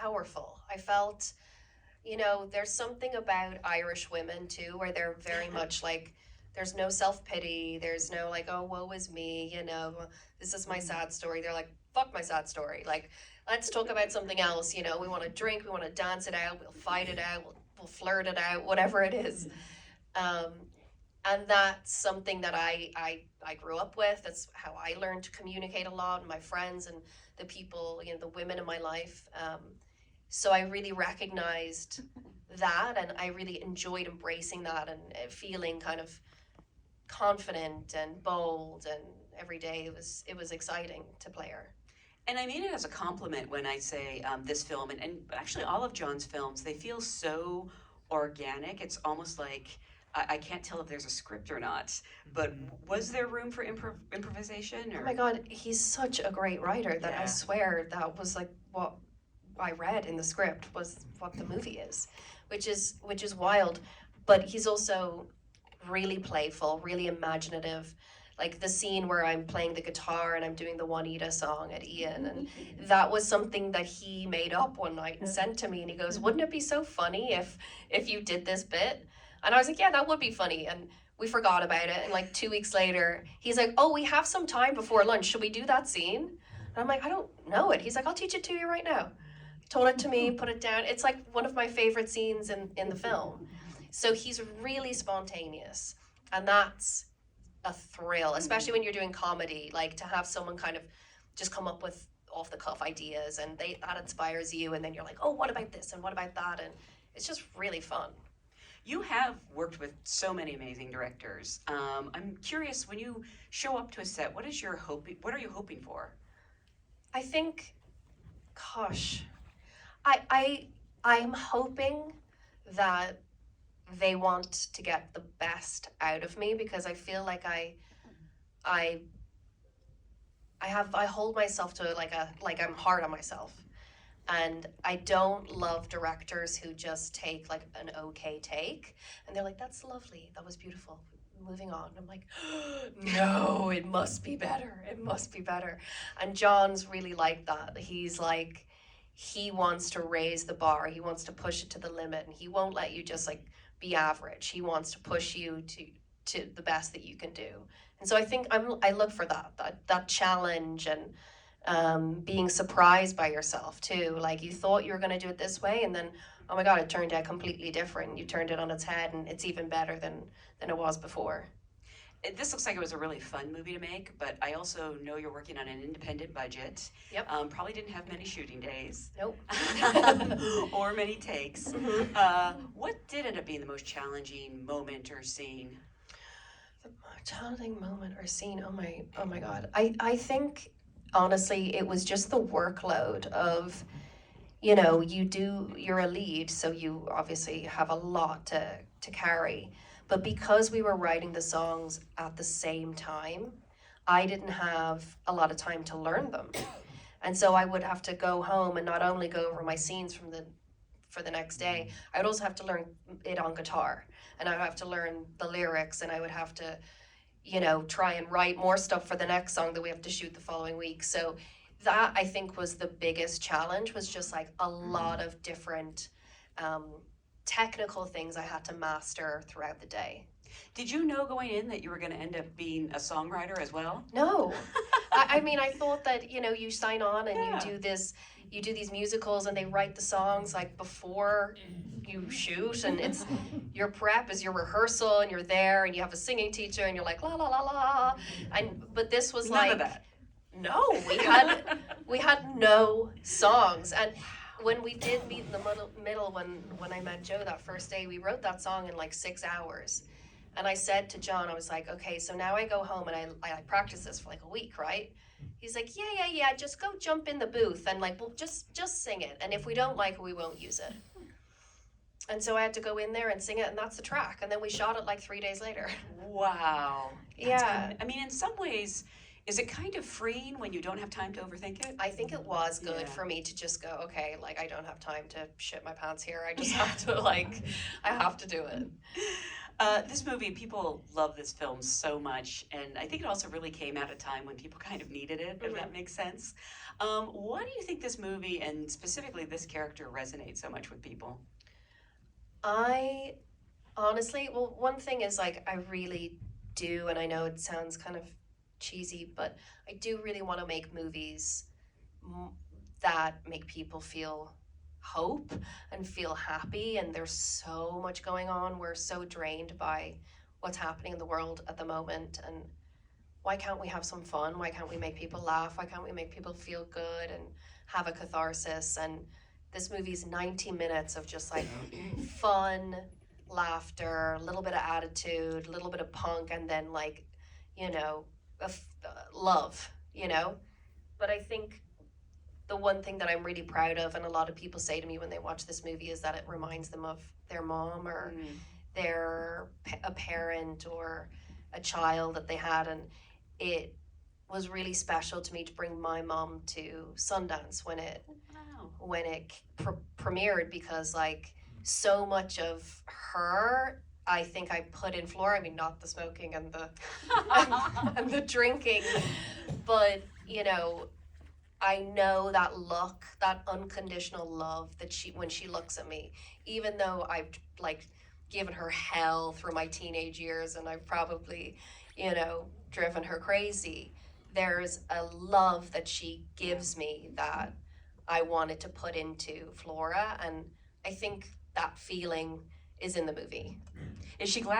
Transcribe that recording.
powerful. I felt, you know, there's something about Irish women too, where they're very much like, there's no self-pity, there's no like, oh, woe is me, you know, this is my sad story. They're like, fuck my sad story. Like, let's talk about something else, you know, we want to drink, we want to dance it out, we'll fight it out, we'll flirt it out, whatever it is. And that's something that I grew up with. That's how I learned to communicate a lot, my friends and the people, you know, the women in my life. So I really recognized that, and I really enjoyed embracing that and feeling kind of confident and bold, and every day it was exciting to play her. And I mean it as a compliment when I say this film, and actually all of John's films, they feel so organic. It's almost like, I can't tell if there's a script or not, but was there room for improvisation? Or? Oh my God, he's such a great writer that Yeah. I swear that was like what I read in the script was what the movie is, which is wild. But he's also really playful, really imaginative. Like the scene where I'm playing the guitar and I'm doing the Juanita song at Ian, and that was something that he made up one night and sent to me, and he goes, wouldn't it be so funny if you did this bit? And I was like, yeah, that would be funny. And we forgot about it, and like 2 weeks later he's like, oh, we have some time before lunch, should we do that scene? And I'm like, I don't know it. He's like, I'll teach it to you right now. Told it to me, put it down. It's like one of my favorite scenes in the film. So he's really spontaneous, and that's a thrill, especially when you're doing comedy, like to have someone kind of just come up with off the cuff ideas, and that inspires you, and then you're like, oh, what about this and what about that, and it's just really fun. You have worked with so many amazing directors. I'm curious, when you show up to a set, what are you hoping for? I think, gosh, I'm hoping that they want to get the best out of me, because I feel like I hold myself to like I'm hard on myself, and I don't love directors who just take like an okay take and they're like, that's lovely, that was beautiful, moving on. I'm like, no, it must be better, it must be better. And John's really like that. He's like, he wants to raise the bar, he wants to push it to the limit, and he won't let you just like be average. He wants to push you to the best that you can do. And so I think I look for that challenge, and being surprised by yourself too. Like, you thought you were going to do it this way, and then, oh my God, it turned out completely different. You turned it on its head, and it's even better than it was before. This looks like it was a really fun movie to make, but I also know you're working on an independent budget. Yep. Probably didn't have many shooting days. Nope. Or many takes. Mm-hmm. What did end up being the most challenging moment or scene? The challenging moment or scene, oh my God. I think, honestly, it was just the workload of, you know, you're a lead, so you obviously have a lot to carry. But because we were writing the songs at the same time, I didn't have a lot of time to learn them. And so I would have to go home and not only go over my scenes for the next day, I would also have to learn it on guitar. And I would have to learn the lyrics, and I would have to, you know, try and write more stuff for the next song that we have to shoot the following week. So that, I think, was the biggest challenge, was just like a lot of different technical things I had to master throughout the day. Did you know going in that you were going to end up being a songwriter as well? No. I mean, I thought that, you know, you sign on and you do these musicals, and they write the songs like before you shoot, and it's your prep is your rehearsal, and you're there, and you have a singing teacher, and you're like la la la la, but this was None like of that. No, we had no songs. And when we did meet in the middle when I met Joe that first day, we wrote that song in like 6 hours. And I said to John, I was like, okay, so now I go home and I practice this for like a week, right? He's like, yeah, just go jump in the booth and like, we'll just sing it. And if we don't like it, we won't use it. And so I had to go in there and sing it, and that's the track. And then we shot it like 3 days later. Wow. Yeah. I mean, in some ways, is it kind of freeing when you don't have time to overthink it? I think it was good Yeah. for me to just go, okay, like I don't have time to shit my pants here. I just have to like, I have to do it. This movie, people love this film so much, and I think it also really came at a time when people kind of needed it, if that makes sense. Why do you think this movie, and specifically this character, resonates so much with people? I honestly, well, one thing is like I really do, and I know it sounds kind of cheesy, but I do really want to make movies that make people feel hope and feel happy. And there's so much going on. We're so drained by what's happening in the world at the moment. And why can't we have some fun? Why can't we make people laugh? Why can't we make people feel good and have a catharsis? And this movie's 90 minutes of just like fun, laughter, a little bit of attitude, a little bit of punk, and then like, you know, love, you know? But I think the one thing that I'm really proud of, and a lot of people say to me when they watch this movie, is that it reminds them of their mom or a parent or a child that they had. And it was really special to me to bring my mom to Sundance when it premiered, because like so much of her, I think I put in FLORA. I mean, not the smoking and the and the drinking, but you know, I know that look, that unconditional love that when she looks at me, even though I've like given her hell through my teenage years and I've probably, you know, driven her crazy, there's a love that she gives me that I wanted to put into FLORA, and I think that feeling is in the movie. Is she glad